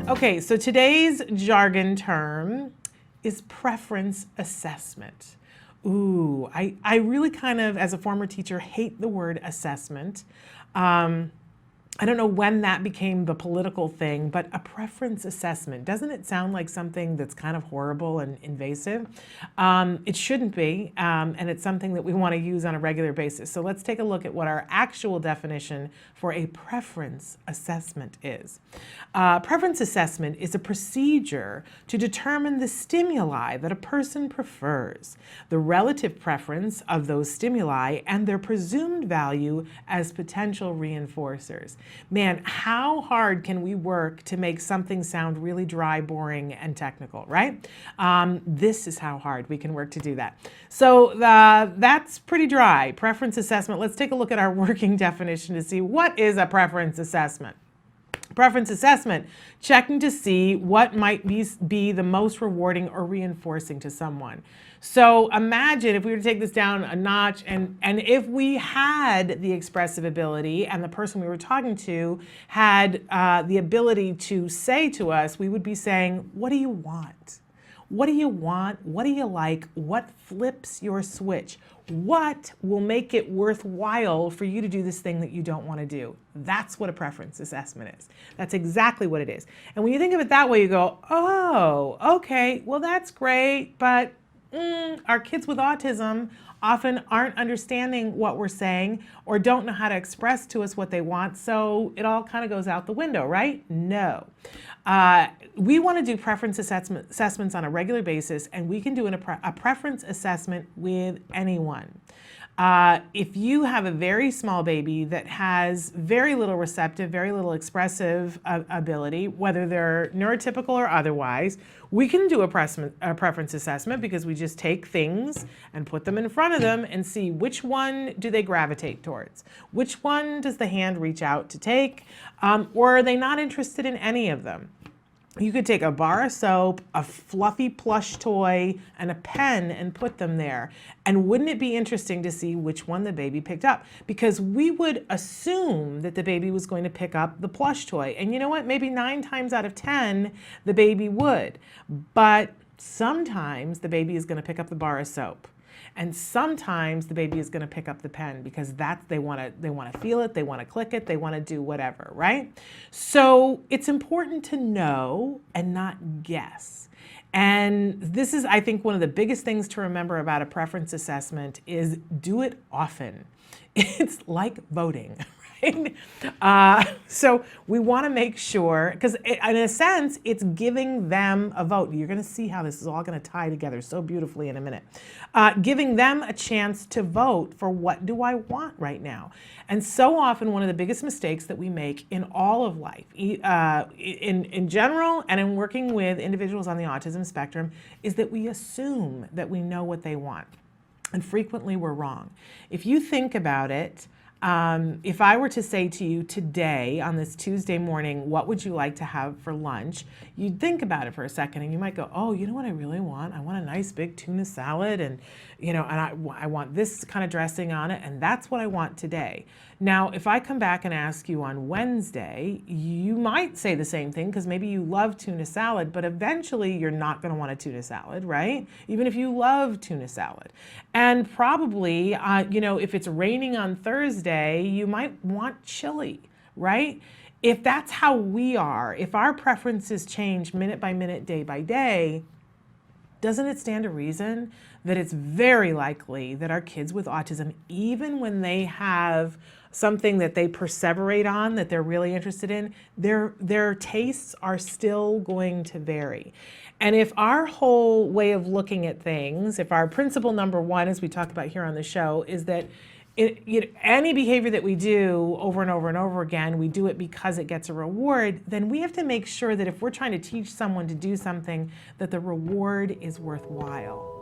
Okay, so today's jargon term is preference assessment. Ooh, I really kind of, as a former teacher, hate the word assessment. I don't know when that became the political thing, but a preference assessment, doesn't it sound like something that's kind of horrible and invasive? It shouldn't be, and it's something that we want to use on a regular basis. So let's take a look at what our actual definition for a preference assessment is. Preference assessment is a procedure to determine the stimuli that a person prefers, the relative preference of those stimuli, and their presumed value as potential reinforcers. Man, how hard can we work to make something sound really dry, boring, and technical, right? This is how hard we can work to do that. So that's pretty dry. Preference assessment. Let's take a look at our working definition to see what is a preference assessment. Preference assessment, checking to see what might be the most rewarding or reinforcing to someone. So imagine if we were to take this down a notch and if we had the expressive ability and the person we were talking to had the ability to say to us, we would be saying, what do you want? What do you want? What do you like? What flips your switch? What will make it worthwhile for you to do this thing that you don't want to do? That's what a preference assessment is. That's exactly what it is. And when you think of it that way, you go, oh, okay, well, that's great, but our kids with autism often aren't understanding what we're saying or don't know how to express to us what they want, so it all kind of goes out the window, right? No. We want to do preference assessments on a regular basis, and we can do a preference assessment with anyone. If you have a very small baby that has very little receptive, very little expressive ability, whether they're neurotypical or otherwise, we can do a preference assessment because we just take things and put them in front of them and see which one do they gravitate towards. Which one does the hand reach out to take, or are they not interested in any of them? You could take a bar of soap, a fluffy plush toy, and a pen and put them there. And wouldn't it be interesting to see which one the baby picked up? Because we would assume that the baby was going to pick up the plush toy. And you know what? Maybe 9 times out of 10, the baby would. But sometimes the baby is going to pick up the bar of soap. And sometimes the baby is going to pick up the pen because they want to feel it, they want to click it, they want to do whatever, right? So it's important to know and not guess. And this is, I think, one of the biggest things to remember about a preference assessment is do it often. It's like voting. So we want to make sure, because in a sense, it's giving them a vote. You're going to see how this is all going to tie together so beautifully in a minute. Giving them a chance to vote for what do I want right now. And so often one of the biggest mistakes that we make in all of life, in general and in working with individuals on the autism spectrum, is that we assume that we know what they want. And frequently we're wrong. If you think about it, if I were to say to you today on this Tuesday morning, what would you like to have for lunch? You'd think about it for a second and you might go, oh, you know what I really want? I want a nice big tuna salad and, and I want this kind of dressing on it, and that's what I want today. Now, if I come back and ask you on Wednesday, you might say the same thing because maybe you love tuna salad, but eventually you're not going to want a tuna salad, right? Even if you love tuna salad. And probably, if it's raining on Thursday, you might want chili, right? If that's how we are, if our preferences change minute by minute, day by day, doesn't it stand to reason that it's very likely that our kids with autism, even when they have something that they perseverate on, that they're really interested in, their tastes are still going to vary. And if our whole way of looking at things, if our principle number one, as we talk about here on the show, is that any behavior that we do over and over and over again, we do it because it gets a reward, then we have to make sure that if we're trying to teach someone to do something, that the reward is worthwhile.